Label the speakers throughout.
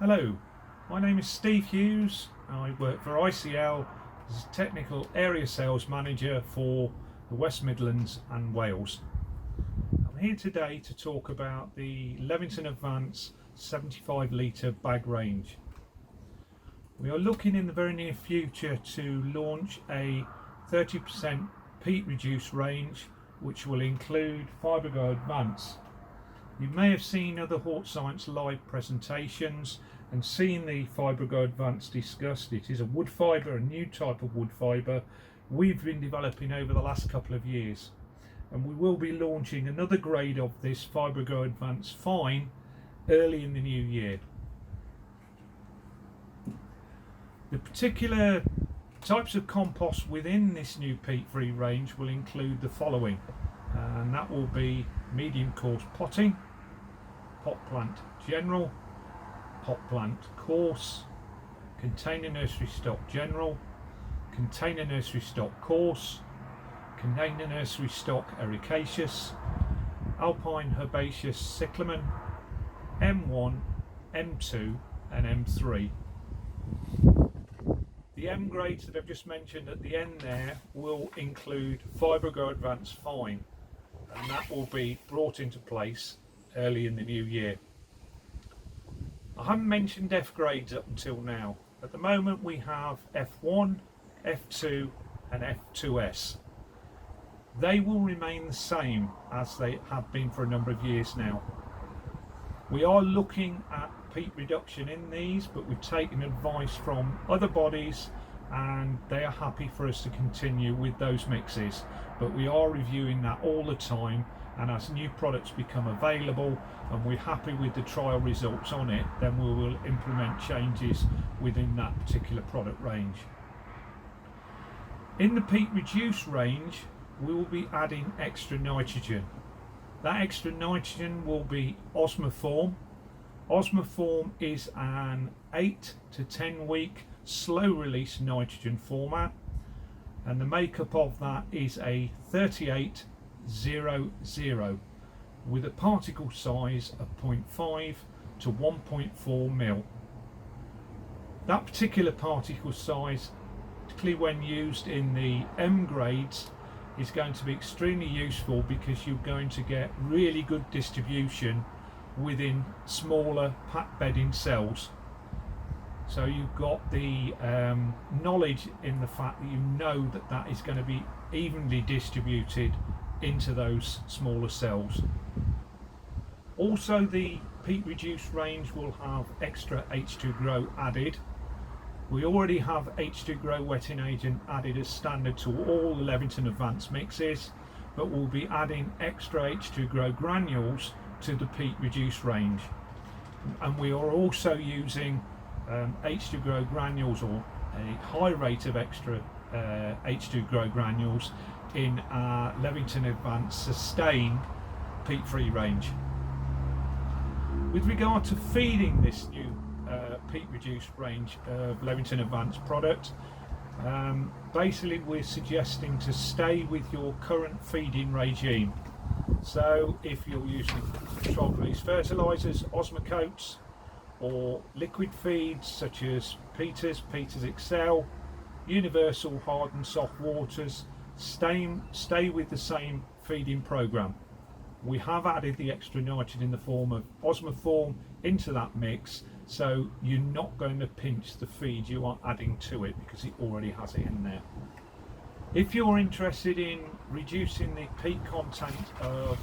Speaker 1: Hello, my name is Steve Hughes. I work for ICL as Technical Area Sales Manager for the West Midlands and Wales. I'm here today to talk about the Levinton Advance 75 litre bag range. We are looking in the very near future to launch a 30% peat reduce range which will include Fibergo Advance. You may have seen other Hort Science live presentations and seen the Fibergo Advance discussed. It is a wood fibre, a new type of wood fibre we've been developing over the last couple of years, and we will be launching another grade of this Fibergo Advance Fine early in the new year. The particular types of compost within this new peat-free range will include the following, and that will be medium coarse potting, pot plant general, pot plant coarse, container nursery stock general, container nursery stock coarse, container nursery stock ericaceous, alpine herbaceous cyclamen, M1, M2 and M3. The M grades that I've just mentioned at the end there will include Fibergo Advance Fine, and that will be brought into place early in the new year. I haven't mentioned F grades up until now. At the moment we have F1, F2 and F2S. They will remain the same as they have been for a number of years now. We are looking at peat reduction in these, but we've taken advice from other bodies and they are happy for us to continue with those mixes, but we are reviewing that all the time, and as new products become available and we're happy with the trial results on it, then we will implement changes within that particular product range. In the peat reduce range we will be adding extra nitrogen. That extra nitrogen will be Osmoform. Osmoform is an 8 to 10 week slow release nitrogen format, and the makeup of that is a 3800 with a particle size of 0.5 to 1.4 mil. That particular particle size, particularly when used in the M grades, is going to be extremely useful because you're going to get really good distribution within smaller pack bedding cells. So you've got the knowledge in the fact that you know that that is going to be evenly distributed into those smaller cells. Also, the peat reduce range will have extra H2Grow added. We already have H2Grow wetting agent added as standard to all the Leviton Advance mixes, but we'll be adding extra H2Grow granules to the peat reduce range, and we are also using H2Grow granules, or a high rate of extra H2Grow granules, in our Leviton Advance Sustain peat-free range. With regard to feeding this new peat reduced range of Leviton Advance product, basically we're suggesting to stay with your current feeding regime. So if you're using controlled release fertilizers, Osmocoats, or liquid feeds such as Peters Excel, Universal hard and soft waters, stay with the same feeding program. We have added the extra nitrogen in the form of Osmoform into that mix, so you're not going to pinch the feed you are adding to it because it already has it in there. If you're interested in reducing the peat content of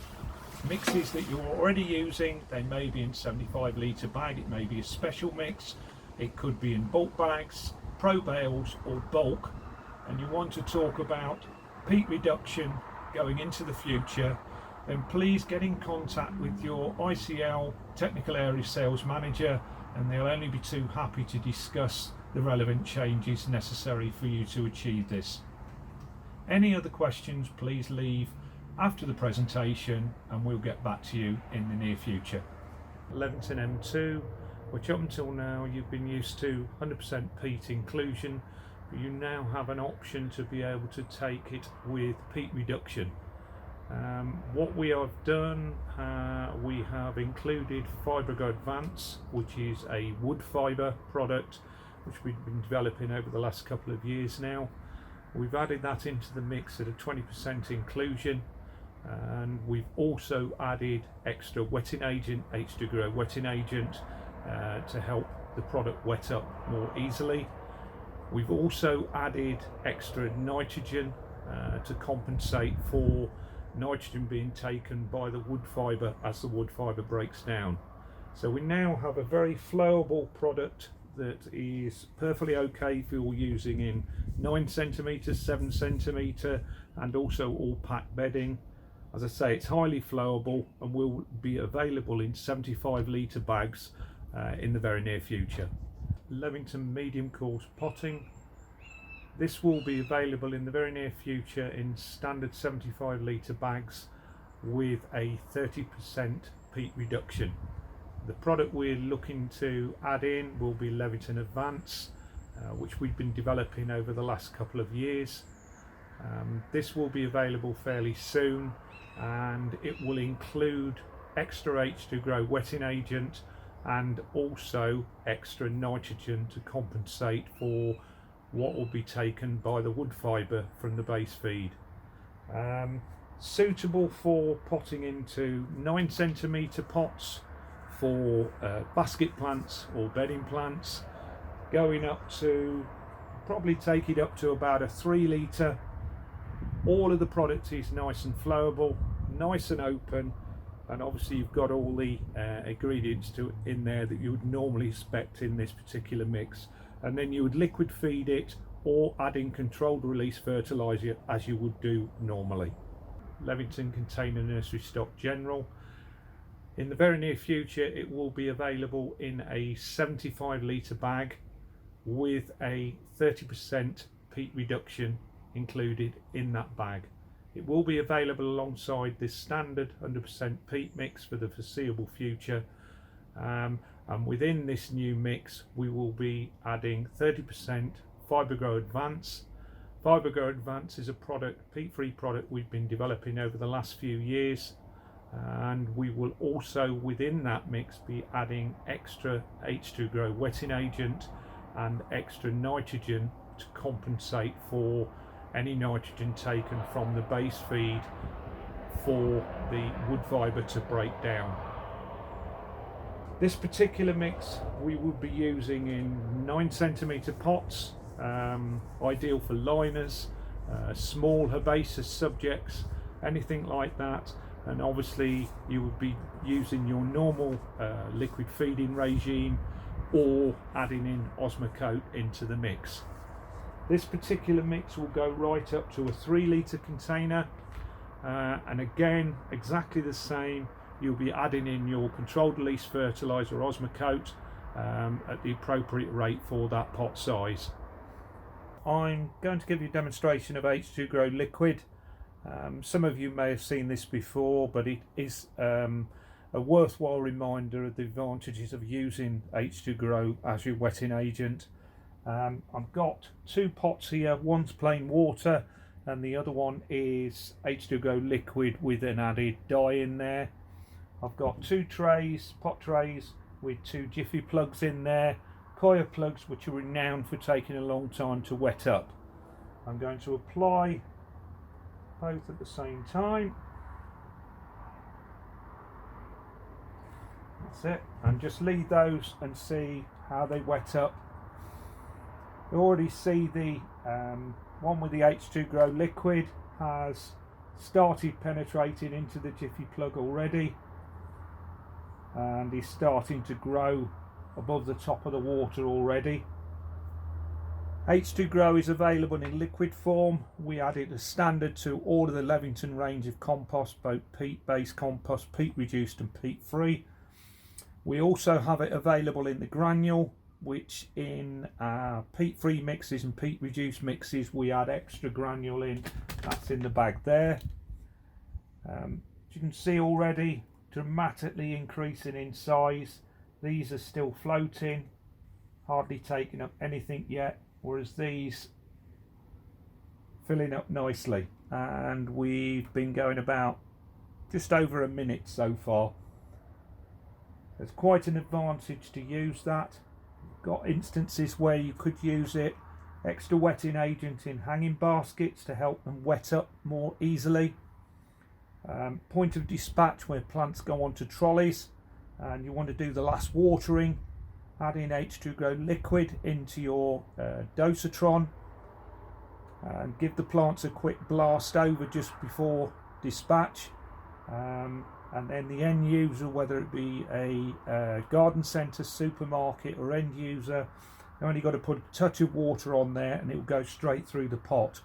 Speaker 1: mixes that you're already using, they may be in 75 litre bag, it may be a special mix, it could be in bulk bags, pro bales or bulk, and you want to talk about peat reduction going into the future, then please get in contact with your ICL Technical Area Sales Manager, and they'll only be too happy to discuss the relevant changes necessary for you to achieve this. Any other questions, please leave after the presentation and we'll get back to you in the near future. Levinson M2, which up until now you've been used to 100% peat inclusion, but you now have an option to be able to take it with peat reduction. What we have done, we have included Levinton Advance, which is a wood fibre product which we've been developing over the last couple of years now. We've added that into the mix at a 20% inclusion, and we've also added extra wetting agent, H2Grow wetting agent, to help the product wet up more easily. We've also added extra nitrogen to compensate for nitrogen being taken by the wood fibre as the wood fibre breaks down. So we now have a very flowable product that is perfectly okay if you're using in 9cm, 7cm, and also all pack bedding. As I say, it's highly flowable and will be available in 75 litre bags in the very near future. Levington medium course potting. This will be available in the very near future in standard 75 litre bags with a 30% peat reduction. The product we're looking to add in will be Leviton Advance, which we've been developing over the last couple of years. This will be available fairly soon, and it will include extra H2Grow wetting agent and also extra nitrogen to compensate for what will be taken by the wood fibre from the base feed. Suitable for potting into 9cm pots for basket plants or bedding plants, going up to, probably take it up to about a 3 litre. All of the product is nice and flowable, nice and open, and obviously you've got all the ingredients in there that you would normally expect in this particular mix. And then you would liquid feed it or add in controlled release fertiliser as you would do normally. Levington Container nursery stock general. In the very near future it will be available in a 75 litre bag with a 30% peat reduction included in that bag. It will be available alongside this standard 100% peat mix for the foreseeable future. And within this new mix we will be adding 30% Fibergrow Advance. Fibergrow Advance is a peat-free product we've been developing over the last few years, and we will also within that mix be adding extra H2Grow wetting agent and extra nitrogen to compensate for any nitrogen taken from the base feed for the wood fibre to break down. This particular mix we would be using in 9cm pots, ideal for liners, small herbaceous subjects, anything like that. And obviously you would be using your normal liquid feeding regime or adding in Osmocote into the mix. This particular mix will go right up to a 3 litre container, and again exactly the same. You'll be adding in your controlled release fertiliser Osmocote at the appropriate rate for that pot size. I'm going to give you a demonstration of H2Grow liquid. Some of you may have seen this before, but it is a worthwhile reminder of the advantages of using H2Grow as your wetting agent. I've got 2 pots here, one's plain water and the other one is H2Grow liquid with an added dye in there. I've got 2 trays, pot trays with 2 jiffy plugs in there, coir plugs which are renowned for taking a long time to wet up. I'm going to apply both at the same time. That's it, and just leave those and see how they wet up. You already see the one with the H2Grow liquid has started penetrating into the jiffy plug already, and is starting to grow above the top of the water already. H2Grow is available in liquid form. We added a standard to all of the Levington range of compost, both peat-based compost, peat-reduced and peat-free. We also have it available in the granule, which in peat-free mixes and peat-reduced mixes we add extra granule in. That's in the bag there. As you can see already, dramatically increasing in size. These are still floating, hardly taking up anything yet, whereas these filling up nicely. and we've been going about just over a minute so far. There's quite an advantage to use that. You've got instances where you could use it, extra wetting agent in hanging baskets to help them wet up more easily. Point of dispatch where plants go onto trolleys and you want to do the last watering, add in H2Grow liquid into your dosatron and give the plants a quick blast over just before dispatch. And then the end user, whether it be a garden centre, supermarket or end user, you only got to put a touch of water on there and it will go straight through the pot.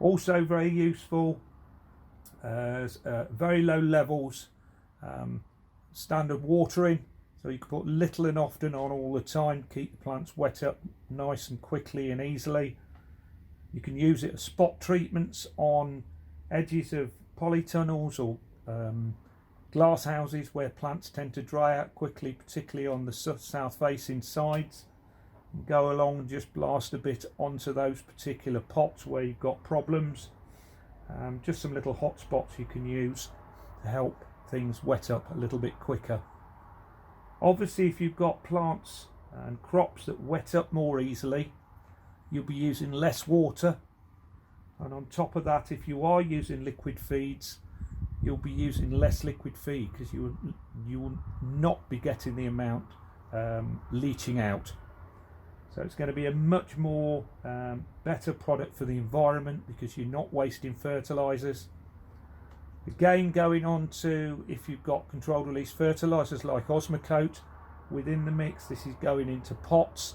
Speaker 1: Also very useful, very low levels, standard watering, so you can put little and often on all the time, keep the plants wet up nice and quickly and easily. You can use it as spot treatments on edges of polytunnels or glass houses where plants tend to dry out quickly, particularly on the south facing sides. Go along and just blast a bit onto those particular pots where you've got problems. Just some little hot spots you can use to help things wet up a little bit quicker. Obviously, if you've got plants and crops that wet up more easily, you'll be using less water, and on top of that, if you are using liquid feeds, you'll be using less liquid feed because you will not be getting the amount leaching out. So it's going to be a much more better product for the environment because you're not wasting fertilizers. Again, going on to if you've got controlled release fertilizers like Osmocote within the mix, this is going into pots.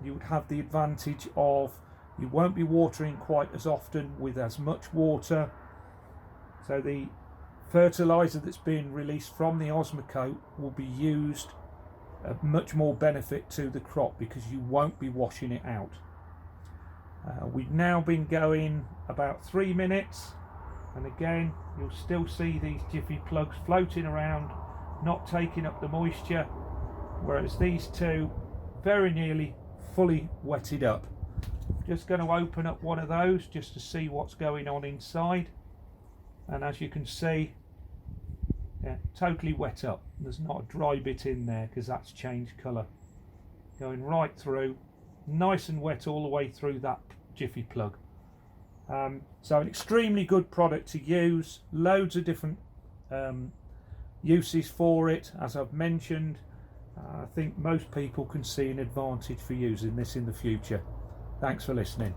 Speaker 1: You would have the advantage of you won't be watering quite as often with as much water. So the fertilizer that's being released from the Osmocote will be used much more benefit to the crop because you won't be washing it out. We've now been going about 3 minutes, and again you'll still see these jiffy plugs floating around, not taking up the moisture, whereas these two very nearly fully wetted up. Just going to open up one of those just to see what's going on inside, and as you can see, yeah, totally wet up. There's not a dry bit in there because that's changed colour. Going right through, nice and wet all the way through that jiffy plug. So an extremely good product to use. Loads of different uses for it, as I've mentioned. I think most people can see an advantage for using this in the future. Thanks for listening.